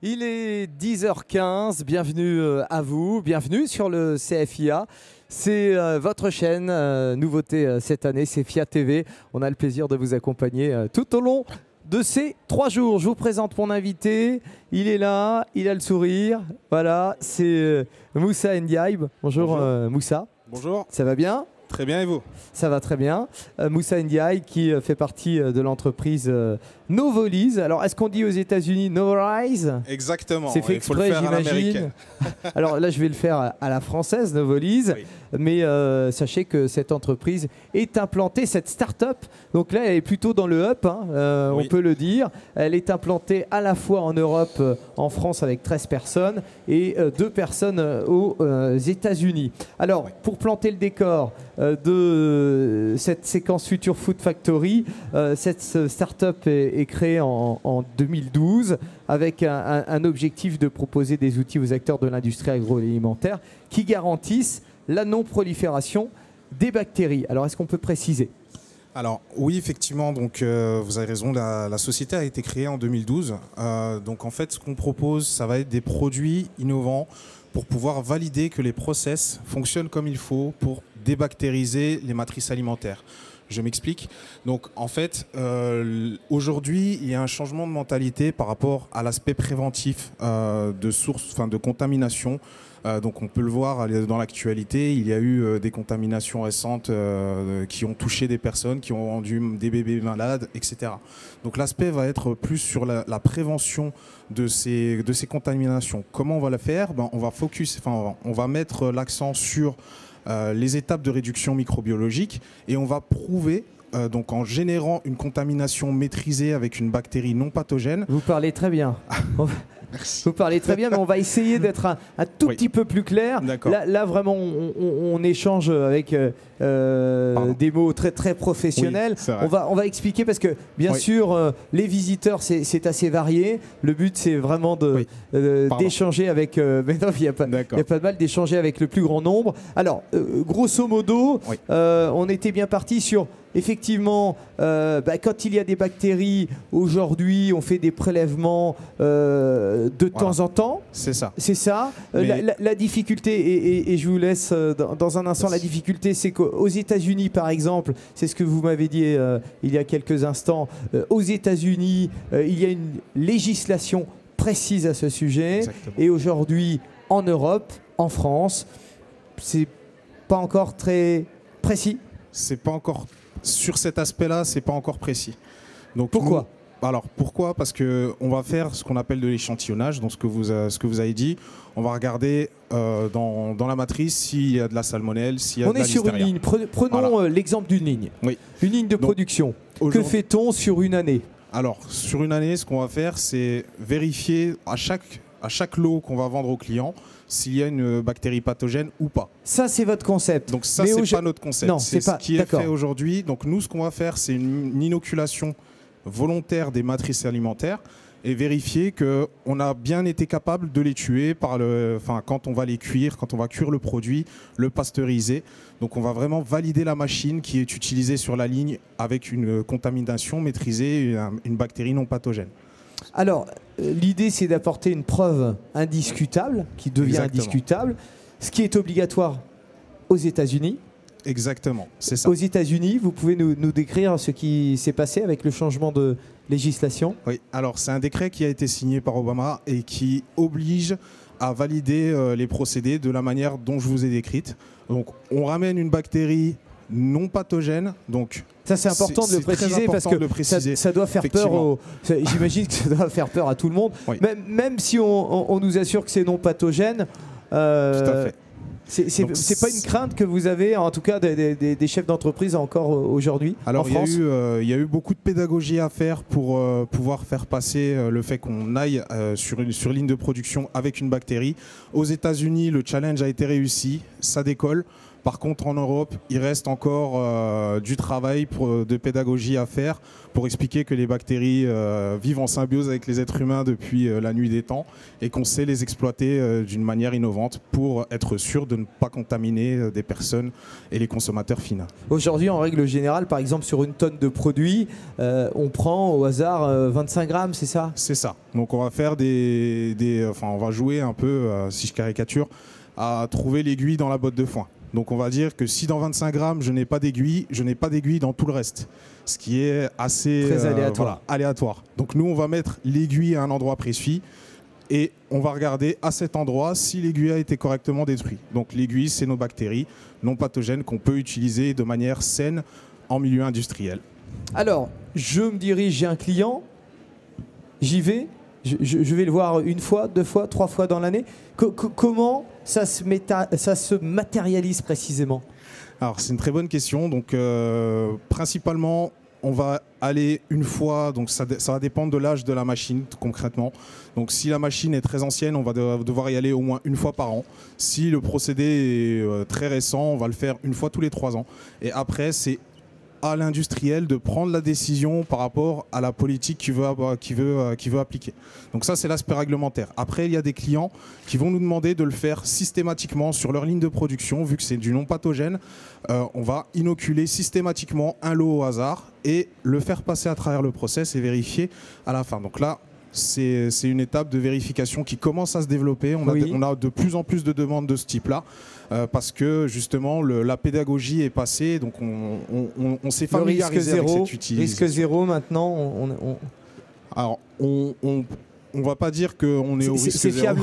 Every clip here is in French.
Il est 10h15, bienvenue à vous, bienvenue sur le CFIA. C'est votre chaîne, nouveauté cette année, c'est FIA TV. On a le plaisir de vous accompagner tout au long de ces 3 jours. Je vous présente mon invité, il est là, il a le sourire. Voilà, c'est Moussa Ndiaye. Bonjour, Moussa. Bonjour. Ça va bien? Très bien, et vous? Ça va très bien. Moussa Ndiaye qui fait partie de l'entreprise Novolise. Alors, est-ce qu'on dit aux États-Unis Novolize? Exactement. C'est fait exprès, j'imagine. Alors là, je vais le faire à la française, Novolise. Oui. Mais sachez que cette entreprise est implantée, cette start-up. Donc là, elle est plutôt dans le up, hein, oui. On peut le dire. Elle est implantée à la fois en Europe, en France avec 13 personnes et 2 personnes aux États-Unis. Alors, oui. Pour planter le décor de cette séquence Future Food Factory, cette start-up est créée en 2012 avec un objectif de proposer des outils aux acteurs de l'industrie agroalimentaire qui garantissent la non-prolifération des bactéries. Alors, est-ce qu'on peut préciser? Alors, oui, effectivement, donc, vous avez raison, la société a été créée en 2012. Donc, en fait, ce qu'on propose, ça va être des produits innovants pour pouvoir valider que les process fonctionnent comme il faut pour débactériser les matrices alimentaires. Je m'explique. Donc, en fait, aujourd'hui, il y a un changement de mentalité par rapport à l'aspect préventif de source, de contamination. Donc on peut le voir dans l'actualité, il y a eu des contaminations récentes qui ont touché des personnes, qui ont rendu des bébés malades, etc. Donc l'aspect va être plus sur la prévention de ces contaminations. Comment on va la faire? On va on va mettre l'accent sur les étapes de réduction microbiologique et on va prouver donc en générant une contamination maîtrisée avec une bactérie non pathogène. Vous parlez très bien. Merci. Vous parlez très bien, mais on va essayer d'être un tout petit peu plus clair. Là, vraiment, on échange avec des mots très, très professionnels. Oui, on va expliquer parce que, bien sûr, les visiteurs, c'est assez varié. Le but, c'est vraiment d'échanger avec... mais non, il n'y a pas de mal d'échanger avec le plus grand nombre. Alors, grosso modo, on était bien parti sur... Effectivement, quand il y a des bactéries, aujourd'hui, on fait des prélèvements de temps en temps. C'est ça. C'est ça. La difficulté, et je vous laisse dans un instant, la difficulté, c'est qu'aux États-Unis, par exemple, c'est ce que vous m'avez dit il y a quelques instants, aux États-Unis, il y a une législation précise à ce sujet. Exactement. Et aujourd'hui, en Europe, en France, c'est pas encore très précis. C'est pas encore... Sur cet aspect-là, c'est pas encore précis. Donc, pourquoi? Alors pourquoi? Parce qu'on va faire ce qu'on appelle de l'échantillonnage, donc ce que vous avez dit. On va regarder dans la matrice s'il y a de la salmonelle, s'il y a de la listeria. On est sur une ligne. Prenons l'exemple d'une ligne. Oui. Une ligne de production. Que fait-on sur une année? Alors, sur une année, ce qu'on va faire, c'est vérifier à chaque lot qu'on va vendre au client s'il y a une bactérie pathogène ou pas. Ça, c'est votre concept. Donc ça, c'est pas notre concept. C'est ce qui est fait aujourd'hui. Donc nous, ce qu'on va faire, c'est une inoculation volontaire des matrices alimentaires et vérifier qu'on a bien été capable de les tuer quand on va les cuire, quand on va cuire le produit, le pasteuriser. Donc on va vraiment valider la machine qui est utilisée sur la ligne avec une contamination maîtrisée, une bactérie non pathogène. Alors, l'idée, c'est d'apporter une preuve indiscutable, qui devient indiscutable, ce qui est obligatoire aux États-Unis. Exactement, c'est ça. Aux États-Unis, vous pouvez nous décrire ce qui s'est passé avec le changement de législation? Oui, alors c'est un décret qui a été signé par Obama et qui oblige à valider les procédés de la manière dont je vous ai décrite. Donc, on ramène une bactérie non pathogène, donc ça c'est important de le préciser parce que ça doit faire peur. J'imagine que ça doit faire peur à tout le monde, oui. Même si on nous assure que c'est non pathogène. Tout à fait. C'est pas une crainte que vous avez, en tout cas des chefs d'entreprise encore aujourd'hui? Alors il y a eu beaucoup de pédagogie à faire pour pouvoir faire passer le fait qu'on aille sur ligne de production avec une bactérie. Aux États-Unis, le challenge a été réussi, ça décolle. Par contre, en Europe, il reste encore du travail de pédagogie à faire pour expliquer que les bactéries vivent en symbiose avec les êtres humains depuis la nuit des temps et qu'on sait les exploiter d'une manière innovante pour être sûr de ne pas contaminer des personnes et les consommateurs finaux. Aujourd'hui, en règle générale, par exemple, sur une tonne de produits, on prend au hasard 25 grammes, c'est ça? C'est ça. Donc on va faire on va jouer un peu, si je caricature, à trouver l'aiguille dans la botte de foin. Donc on va dire que si dans 25 grammes je n'ai pas d'aiguille, je n'ai pas d'aiguille dans tout le reste. Ce qui est assez très aléatoire. Aléatoire. Donc nous on va mettre l'aiguille à un endroit précis et on va regarder à cet endroit si l'aiguille a été correctement détruite. Donc l'aiguille, c'est nos bactéries non pathogènes qu'on peut utiliser de manière saine en milieu industriel. Alors, je me dirige, j'ai un client, j'y vais, je vais le voir une fois, 2 fois, 3 fois dans l'année. Comment ça se matérialise précisément? Alors c'est une très bonne question. Donc principalement, on va aller une fois, donc ça va dépendre de l'âge de la machine concrètement. Donc si la machine est très ancienne, on va devoir y aller au moins une fois par an. Si le procédé est très récent, on va le faire une fois tous les 3 ans. Et après, c'est à l'industriel de prendre la décision par rapport à la politique qu'il veut appliquer. Donc ça, c'est l'aspect réglementaire. Après, il y a des clients qui vont nous demander de le faire systématiquement sur leur ligne de production, vu que c'est du non pathogène. On va inoculer systématiquement un lot au hasard et le faire passer à travers le process et vérifier à la fin. Donc là, c'est une étape de vérification qui commence à se développer. On a de plus en plus de demandes de ce type-là parce que justement la pédagogie est passée, donc on s'est familiarisé avec cette utilisation. Risque zéro maintenant. Alors on va pas dire qu'on est au risque zéro.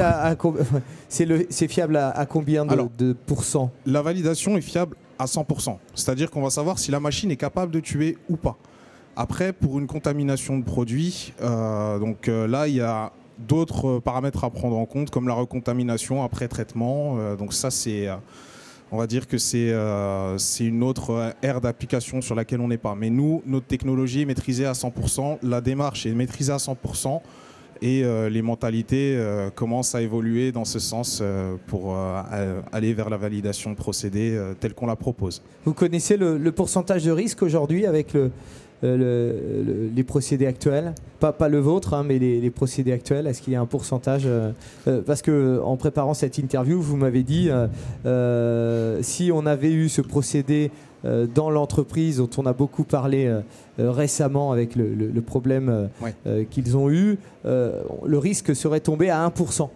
C'est fiable à combien de pourcents? La validation est fiable à 100%. C'est-à-dire qu'on va savoir si la machine est capable de tuer ou pas. Après, pour une contamination de produits, là, il y a d'autres paramètres à prendre en compte, comme la recontamination après traitement. Donc ça, on va dire que c'est une autre aire d'application sur laquelle on n'est pas. Mais nous, notre technologie est maîtrisée à 100%, la démarche est maîtrisée à 100%, et les mentalités commencent à évoluer dans ce sens pour aller vers la validation de procédés telle qu'on la propose. Vous connaissez le pourcentage de risque aujourd'hui avec les procédés actuels, pas le vôtre, hein, mais les procédés actuels? Est-ce qu'il y a un pourcentage parce que en préparant cette interview, vous m'avez dit si on avait eu ce procédé dans l'entreprise dont on a beaucoup parlé récemment avec le problème qu'ils ont eu, le risque serait tombé à 1%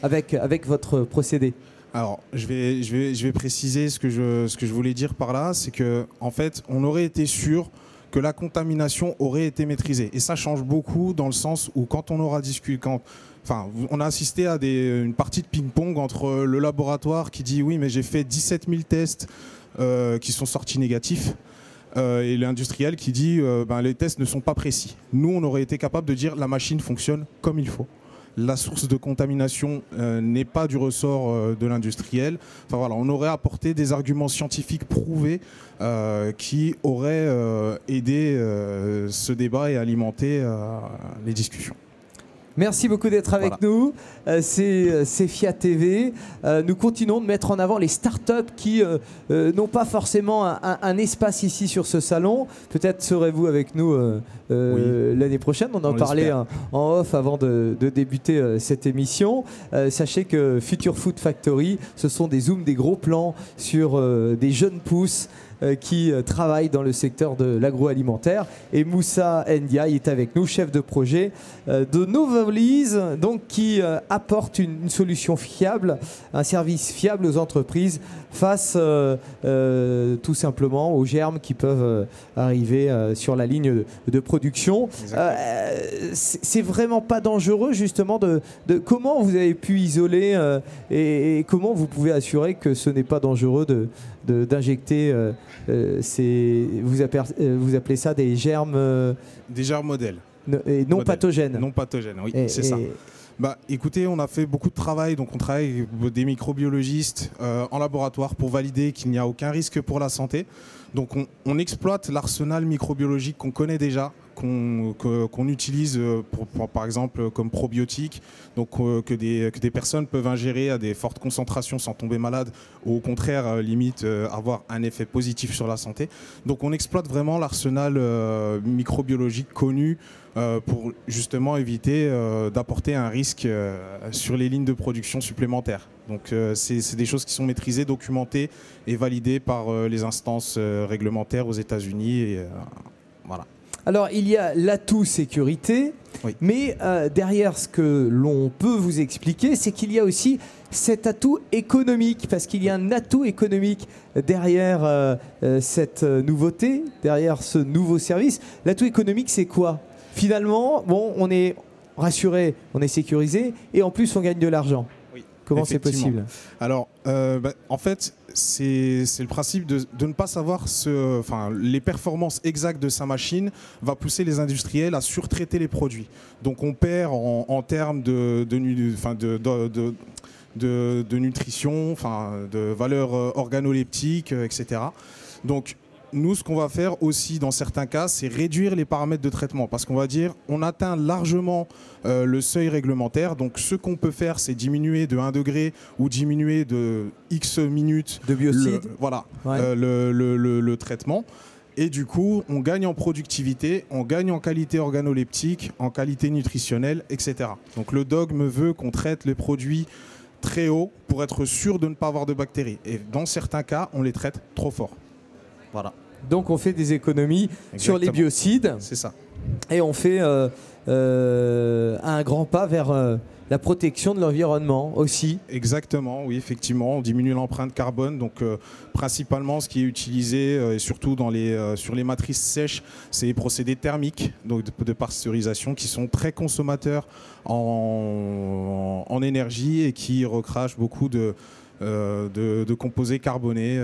avec votre procédé. Alors, je vais préciser ce que je voulais dire par là, c'est que en fait, on aurait été sûr que la contamination aurait été maîtrisée. Et ça change beaucoup dans le sens où quand on aura discuté, on a assisté à une partie de ping-pong entre le laboratoire qui dit oui mais j'ai fait 17 000 tests qui sont sortis négatifs et l'industriel qui dit les tests ne sont pas précis. Nous on aurait été capable de dire la machine fonctionne comme il faut. La source de contamination n'est pas du ressort de l'industriel. Enfin, voilà, on aurait apporté des arguments scientifiques prouvés qui auraient aidé ce débat et alimenté les discussions. Merci beaucoup d'être avec nous. C'est Fiat TV. Nous continuons de mettre en avant les startups qui n'ont pas forcément un espace ici sur ce salon. Peut-être serez-vous avec nous l'année prochaine. On en parlait en off avant de débuter cette émission. Sachez que Future Food Factory, ce sont des zooms, des gros plans sur des jeunes pousses qui travaille dans le secteur de l'agroalimentaire. Et Moussa Ndiaye est avec nous, chef de projet de Novolise, donc qui apporte une solution fiable, un service fiable aux entreprises face tout simplement aux germes qui peuvent arriver sur la ligne de production. C'est vraiment pas dangereux justement de comment vous avez pu isoler et comment vous pouvez assurer que ce n'est pas dangereux d'injecter vous appelez ça des germes des germes modèles non pathogènes. Non pathogènes, oui, c'est ça. Écoutez, on a fait beaucoup de travail, donc on travaille avec des microbiologistes en laboratoire pour valider qu'il n'y a aucun risque pour la santé. Donc on exploite l'arsenal microbiologique qu'on connaît déjà qu'on utilise par exemple comme probiotiques, donc que des personnes peuvent ingérer à des fortes concentrations sans tomber malade, ou au contraire limite avoir un effet positif sur la santé. Donc on exploite vraiment l'arsenal microbiologique connu pour justement éviter d'apporter un risque sur les lignes de production supplémentaires. Donc c'est des choses qui sont maîtrisées, documentées et validées par les instances réglementaires aux États-Unis. Voilà. Alors, il y a l'atout sécurité, oui. Mais derrière ce que l'on peut vous expliquer, c'est qu'il y a aussi cet atout économique, parce qu'il y a un atout économique derrière cette nouveauté, derrière ce nouveau service. L'atout économique, c'est quoi? Finalement, bon, on est rassuré, on est sécurisé, et en plus, on gagne de l'argent. Oui. Comment c'est possible? Alors, en fait, c'est le principe de ne pas savoir les performances exactes de sa machine va pousser les industriels à surtraiter les produits. Donc on perd en termes de nutrition, de valeur organoleptique, etc. Donc nous, ce qu'on va faire aussi dans certains cas, c'est réduire les paramètres de traitement, parce qu'on va dire on atteint largement le seuil réglementaire. Donc ce qu'on peut faire, c'est diminuer de 1 degré ou diminuer de X minutes de biocide, le traitement. Et du coup, on gagne en productivité, on gagne en qualité organoleptique, en qualité nutritionnelle, etc. Donc le dogme veut qu'on traite les produits très haut pour être sûr de ne pas avoir de bactéries. Et dans certains cas, on les traite trop fort. Voilà. Donc on fait des économies sur les biocides. C'est ça. Et on fait un grand pas vers la protection de l'environnement aussi. Exactement, oui, effectivement. On diminue l'empreinte carbone. Donc principalement, ce qui est utilisé, et surtout sur les matrices sèches, c'est les procédés thermiques, donc de pasteurisation, qui sont très consommateurs en énergie et qui recrachent beaucoup de composés carbonés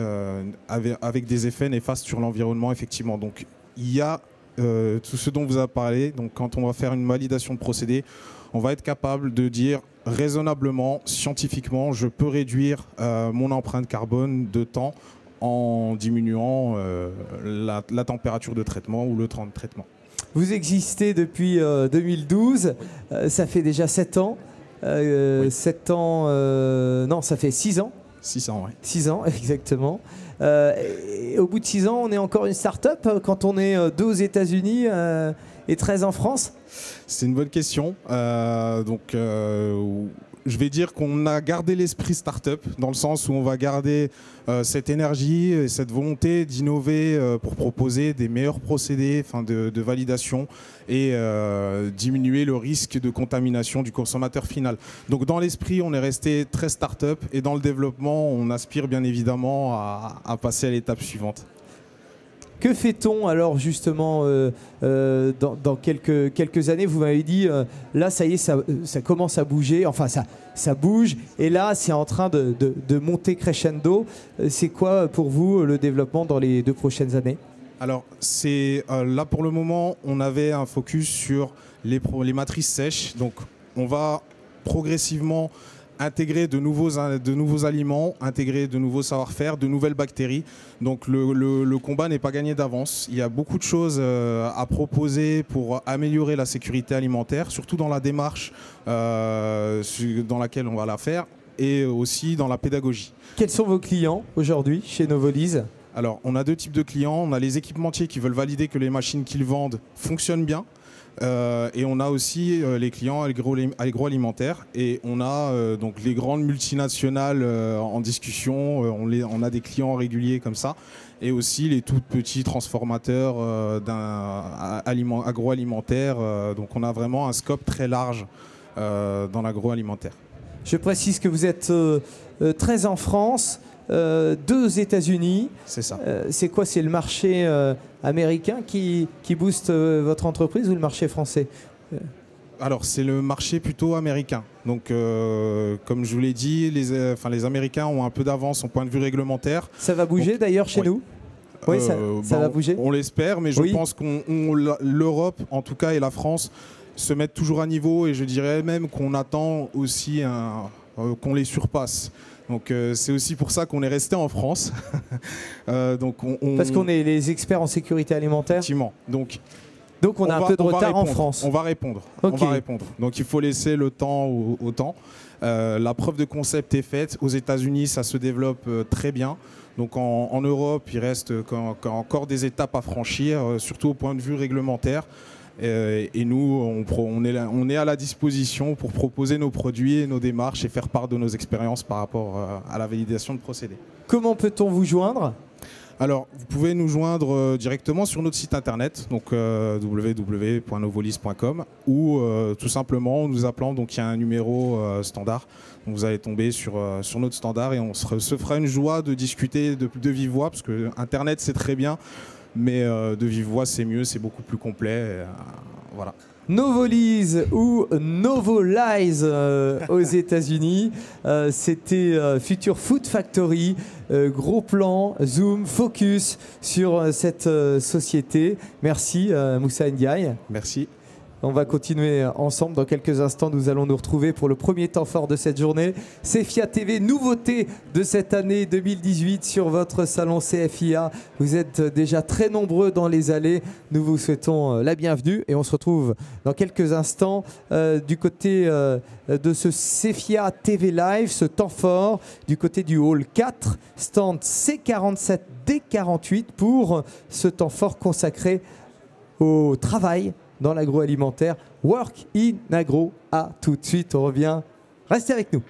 avec des effets néfastes sur l'environnement, effectivement. Donc il y a tout ce dont vous avez parlé. Donc quand on va faire une validation de procédé, on va être capable de dire raisonnablement, scientifiquement, je peux réduire mon empreinte carbone de temps en diminuant la température de traitement ou le temps de traitement. Vous existez depuis 2012, ça fait déjà 7 ans. Oui. 7 ans, non, ça fait 6 ans. 6 ans, oui. 6 ans, exactement. Et au bout de 6 ans, on est encore une start-up quand on est 2 aux États-Unis et 13 en France? C'est une bonne question. Je vais dire qu'on a gardé l'esprit start-up, dans le sens où on va garder cette énergie et cette volonté d'innover pour proposer des meilleurs procédés de validation et diminuer le risque de contamination du consommateur final. Donc dans l'esprit, on est resté très start-up, et dans le développement, on aspire bien évidemment à passer à l'étape suivante. Que fait-on alors justement dans quelques années? Vous m'avez dit, là ça y est, ça commence à bouger, enfin ça bouge, et là c'est en train de monter crescendo. C'est quoi pour vous le développement dans les 2 prochaines années? Alors là pour le moment, on avait un focus sur les matrices sèches, donc on va progressivement intégrer de nouveaux aliments, intégrer de nouveaux savoir-faire, de nouvelles bactéries. Donc le combat n'est pas gagné d'avance. Il y a beaucoup de choses à proposer pour améliorer la sécurité alimentaire, surtout dans la démarche dans laquelle on va la faire, et aussi dans la pédagogie. Quels sont vos clients aujourd'hui chez Novolyse? Alors, on a 2 types de clients. On a les équipementiers qui veulent valider que les machines qu'ils vendent fonctionnent bien. Et on a aussi les clients agroalimentaires, et on a donc les grandes multinationales en discussion. On a des clients réguliers comme ça, et aussi les tout petits transformateurs agroalimentaire. Donc on a vraiment un scope très large dans l'agroalimentaire. Je précise que vous êtes 13 en France, 2 aux États-Unis. C'est ça. C'est quoi? C'est le marché américain qui booste votre entreprise, ou le marché français? Alors, c'est le marché plutôt américain. Donc, comme je vous l'ai dit, les Américains ont un peu d'avance en point de vue réglementaire. Ça va bouger d'ailleurs chez nous? Oui, ça va bouger. On l'espère, mais je pense que l'Europe, en tout cas, et la France se mettent toujours à niveau, et je dirais même qu'on attend aussi qu'on les surpasse. Donc c'est aussi pour ça qu'on est resté en France. Parce qu'on est les experts en sécurité alimentaire. Effectivement. Donc Donc on a un peu de retard en France. On va répondre. Okay. On va répondre. Donc il faut laisser le temps au temps. La preuve de concept est faite. Aux États-Unis, ça se développe très bien. Donc en Europe, il reste encore des étapes à franchir, surtout au point de vue réglementaire. Et nous, on est à la disposition pour proposer nos produits et nos démarches et faire part de nos expériences par rapport à la validation de procédés. Comment peut-on vous joindre ? Alors, vous pouvez nous joindre directement sur notre site internet, donc www.novolis.com, ou tout simplement en nous appelant. Donc, il y a un numéro standard. Donc, vous allez tomber sur notre standard et on se fera une joie de discuter de vive voix, parce que Internet, c'est très bien, mais de vive voix, c'est mieux, c'est beaucoup plus complet. Voilà. Novolis ou Novolize aux États-Unis. C'était Future Food Factory. Gros plan, zoom, focus sur cette société. Merci Moussa Ndiaye. Merci. On va continuer ensemble. Dans quelques instants, nous allons nous retrouver pour le premier temps fort de cette journée. CFIA TV, nouveauté de cette année 2018 sur votre salon CFIA. Vous êtes déjà très nombreux dans les allées. Nous vous souhaitons la bienvenue et on se retrouve dans quelques instants du côté de ce CFIA TV Live, ce temps fort, du côté du hall 4, stand C47D48 pour ce temps fort consacré au travail dans l'agroalimentaire. Work in Agro. À tout de suite, on revient. Restez avec nous.